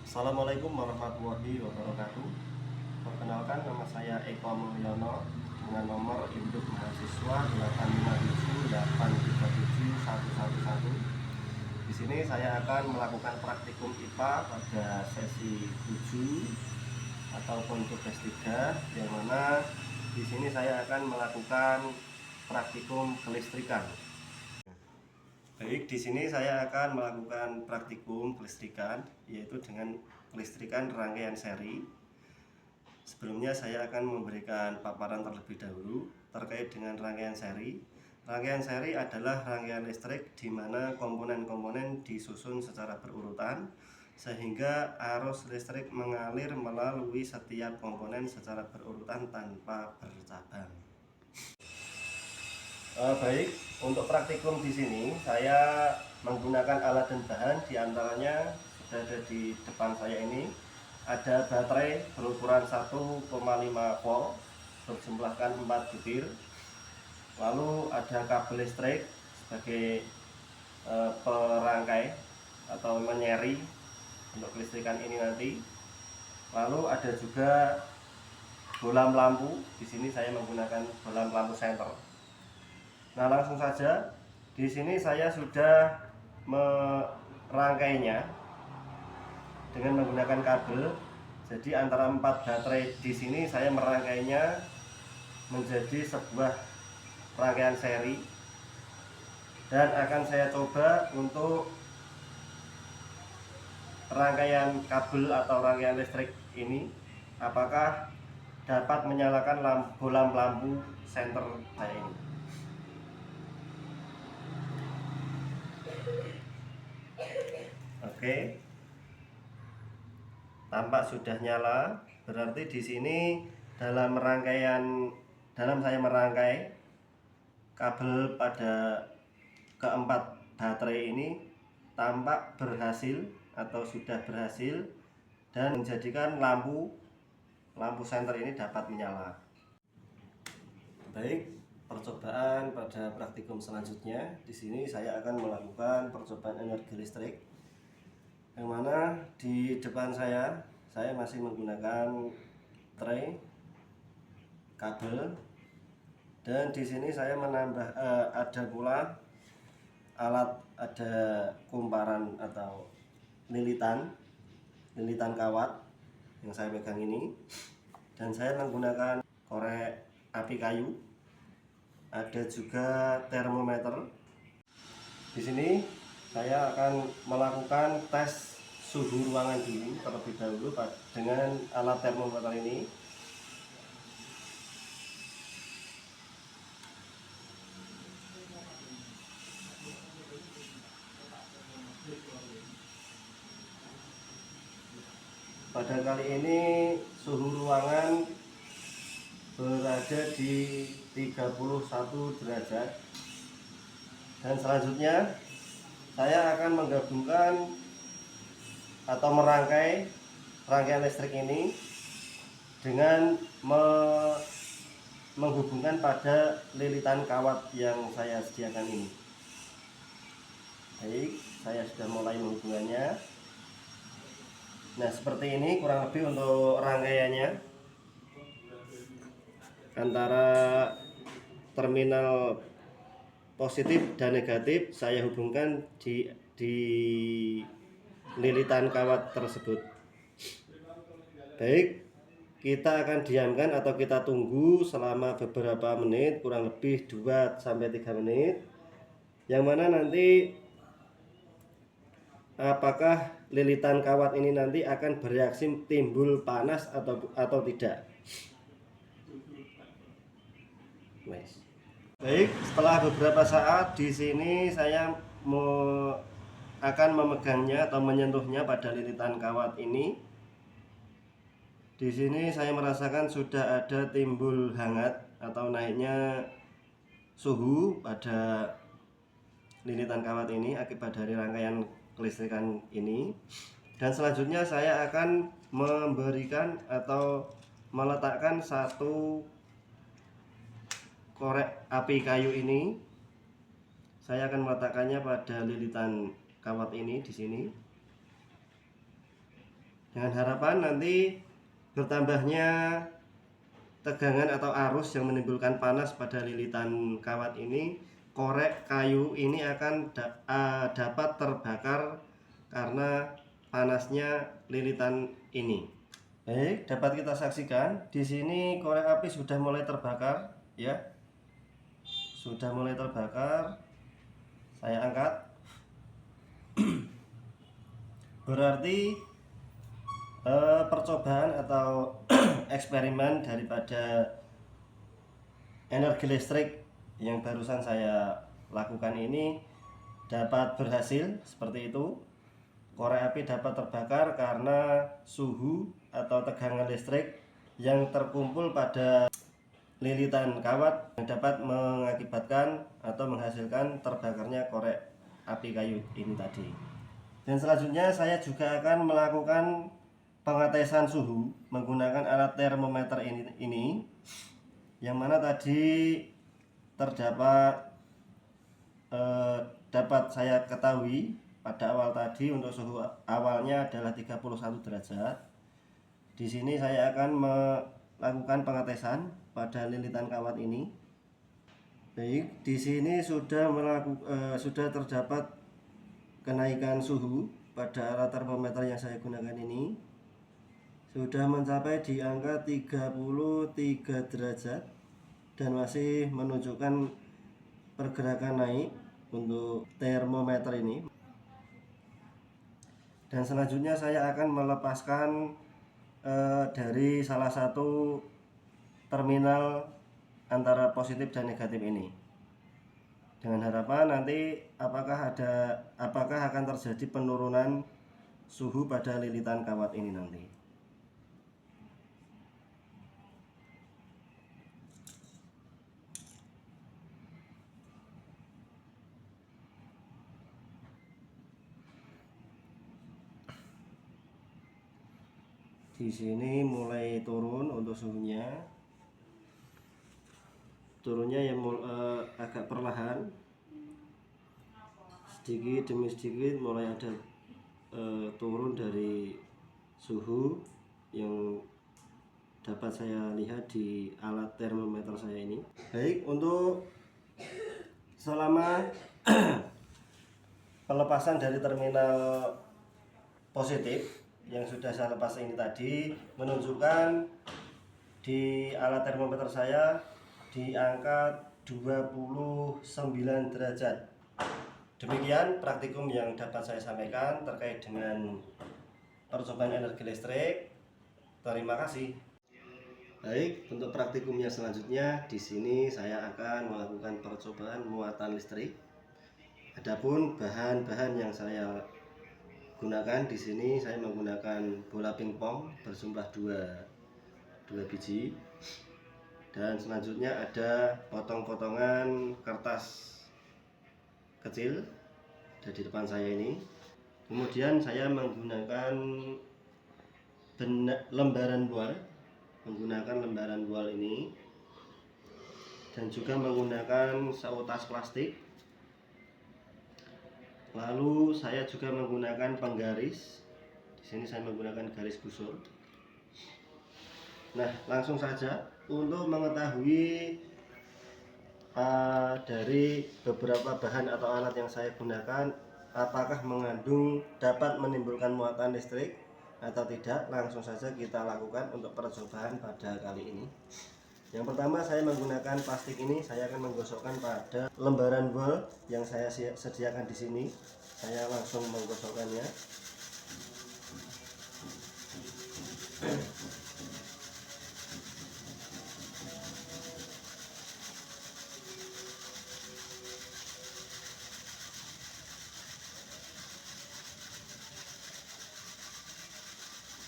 Assalamualaikum warahmatullahi wabarakatuh. Perkenalkan, nama saya Eko Mulyono dengan nomor induk mahasiswa 857837111. Di sini saya akan melakukan praktikum IPA pada sesi 7 ataupun tugas 3, yang mana di sini saya akan melakukan praktikum kelistrikan. Baik, di sini saya akan melakukan praktikum kelistrikan, yaitu dengan kelistrikan rangkaian seri. Sebelumnya saya akan memberikan paparan terlebih dahulu terkait dengan rangkaian seri. Rangkaian seri adalah rangkaian listrik di mana komponen-komponen disusun secara berurutan, sehingga arus listrik mengalir melalui setiap komponen secara berurutan tanpa bercabang. Baik, untuk praktikum di sini saya menggunakan alat dan bahan, diantaranya sudah ada di depan saya ini. Ada baterai berukuran 1,5 volt berjumlahkan 4 butir. Lalu ada kabel listrik sebagai perangkai atau menyeri untuk kelistrikan ini nanti. Lalu ada juga bolam lampu. Di sini saya menggunakan bolam lampu senter. Nah, langsung saja, di sini saya sudah merangkainya dengan menggunakan kabel. Jadi antara 4 baterai di sini saya merangkainya menjadi sebuah rangkaian seri, dan akan saya coba untuk rangkaian kabel atau rangkaian listrik ini apakah dapat menyalakan bolam lampu senter saya ini. Oke, tampak sudah nyala. Berarti di sini dalam saya merangkai kabel pada keempat baterai ini tampak berhasil atau sudah berhasil, dan menjadikan lampu senter ini dapat menyala. Baik, percobaan pada praktikum selanjutnya. Di sini saya akan melakukan percobaan energi listrik, yang mana di depan saya masih menggunakan tray, kabel, dan di sini saya menambah ada pula alat, ada kumparan atau lilitan kawat yang saya pegang ini, dan saya menggunakan korek api kayu. Ada juga termometer. Di sini saya akan melakukan tes suhu ruangan dulu terlebih dahulu dengan alat termometer ini. Pada kali ini suhu ruangan berada di 31 derajat. Dan selanjutnya saya akan menggabungkan atau merangkai rangkaian listrik ini dengan menghubungkan pada lilitan kawat yang saya sediakan ini. Baik, saya sudah mulai menghubungannya. Nah, seperti ini kurang lebih untuk rangkaiannya. Antara terminal positif dan negatif saya hubungkan di lilitan kawat tersebut. Baik, kita akan diamkan atau kita tunggu selama beberapa menit, kurang lebih 2-3 menit, yang mana nanti apakah lilitan kawat ini nanti akan bereaksi timbul panas atau tidak. Baik, setelah beberapa saat di sini saya akan memegangnya atau menyentuhnya pada lilitan kawat ini. Di sini saya merasakan sudah ada timbul hangat atau naiknya suhu pada lilitan kawat ini akibat dari rangkaian kelistrikan ini. Dan selanjutnya saya akan memberikan atau meletakkan satu korek api kayu ini. Saya akan meletakkannya pada lilitan kawat ini di sini. dengan harapan nanti bertambahnya tegangan atau arus yang menimbulkan panas pada lilitan kawat ini, korek kayu ini akan dapat terbakar karena panasnya lilitan ini. Baik, dapat kita saksikan di sini korek api sudah mulai terbakar ya. Sudah mulai terbakar. Saya angkat. Berarti percobaan atau eksperimen daripada energi listrik yang barusan saya lakukan ini dapat berhasil seperti itu. Korek api dapat terbakar karena suhu atau tegangan listrik yang terkumpul pada lilitan kawat yang dapat mengakibatkan atau menghasilkan terbakarnya korek api kayu ini tadi. Dan selanjutnya saya juga akan melakukan pengetesan suhu menggunakan alat termometer ini yang mana tadi terdapat dapat saya ketahui pada awal tadi untuk suhu awalnya adalah 31 derajat. Di sini saya akan melakukan pengetesan pada lilitan kawat ini. Baik, di sini sudah terdapat kenaikan suhu pada alat termometer yang saya gunakan ini. Sudah mencapai di angka 33 derajat dan masih menunjukkan pergerakan naik untuk termometer ini. Dan selanjutnya saya akan melepaskan dari salah satu terminal antara positif dan negatif ini, dengan harapan nanti apakah akan terjadi penurunan suhu pada lilitan kawat ini nanti. Di sini mulai turun untuk suhunya. Turunnya yang agak perlahan, sedikit demi sedikit mulai ada turun dari suhu yang dapat saya lihat di alat termometer saya ini. Baik, untuk selama pelepasan dari terminal positif yang sudah saya lepas ini tadi menunjukkan di alat termometer saya di angka 29 derajat. Demikian praktikum yang dapat saya sampaikan terkait dengan percobaan energi listrik. Terima kasih. Baik, untuk praktikumnya selanjutnya di sini saya akan melakukan percobaan muatan listrik. Adapun bahan-bahan yang saya gunakan di sini, saya menggunakan bola pingpong berjumlah 2 biji. Dan selanjutnya ada potong-potongan kertas kecil ada di depan saya ini. Kemudian saya menggunakan lembaran bual ini, dan juga menggunakan seutas plastik. Lalu saya juga menggunakan penggaris. Di sini saya menggunakan garis busur. Nah, langsung saja untuk mengetahui dari beberapa bahan atau alat yang saya gunakan apakah dapat menimbulkan muatan listrik atau tidak, langsung saja kita lakukan untuk percobaan pada kali ini. Yang pertama, saya menggunakan plastik ini. Saya akan menggosokkan pada lembaran wol yang saya sediakan di sini. Saya langsung menggosokkannya.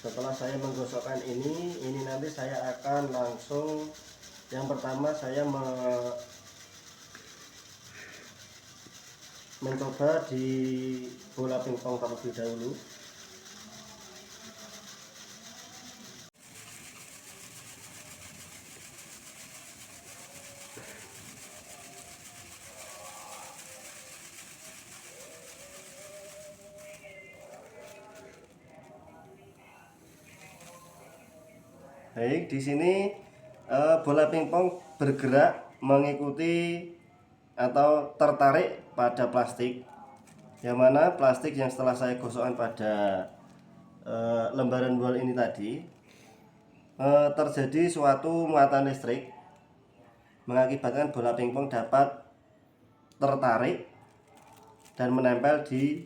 Setelah saya menggosokkan ini nanti saya akan langsung, yang pertama saya mencoba di bola pingpong terlebih dahulu. Baik, di sini bola pingpong bergerak mengikuti atau tertarik pada plastik, yang mana plastik yang setelah saya gosokkan pada lembaran wall ini tadi terjadi suatu muatan listrik, mengakibatkan bola pingpong dapat tertarik dan menempel di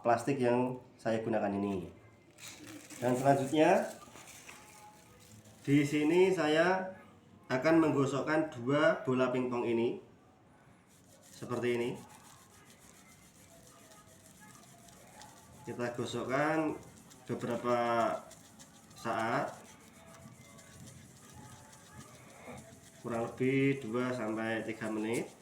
plastik yang saya gunakan ini. Dan selanjutnya di sini saya akan menggosokkan dua bola pingpong ini seperti ini. Kita gosokkan beberapa saat, kurang lebih 2-3 menit.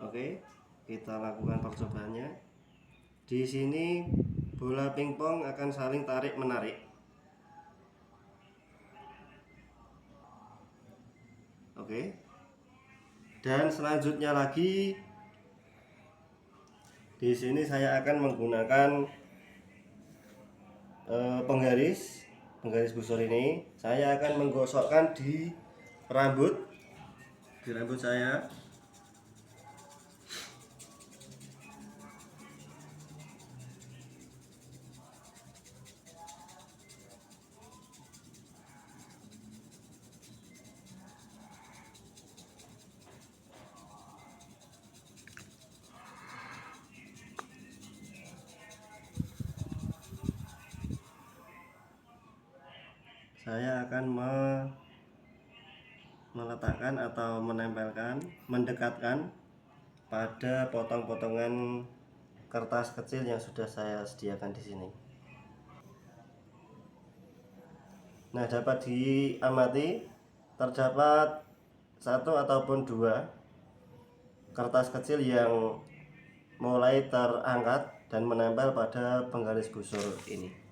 Oke, kita lakukan percobaannya. Di sini bola pingpong akan saling tarik menarik. Oke. Dan selanjutnya lagi di sini saya akan menggunakan penggaris busur ini. Saya akan menggosokkan di rambut saya. Saya akan meletakkan atau menempelkan, mendekatkan pada potong-potongan kertas kecil yang sudah saya sediakan di sini. Nah, dapat diamati terdapat satu ataupun dua kertas kecil yang mulai terangkat dan menempel pada penggaris busur ini.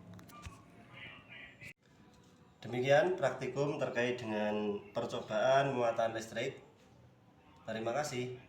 Demikian praktikum terkait dengan percobaan muatan listrik. Terima kasih.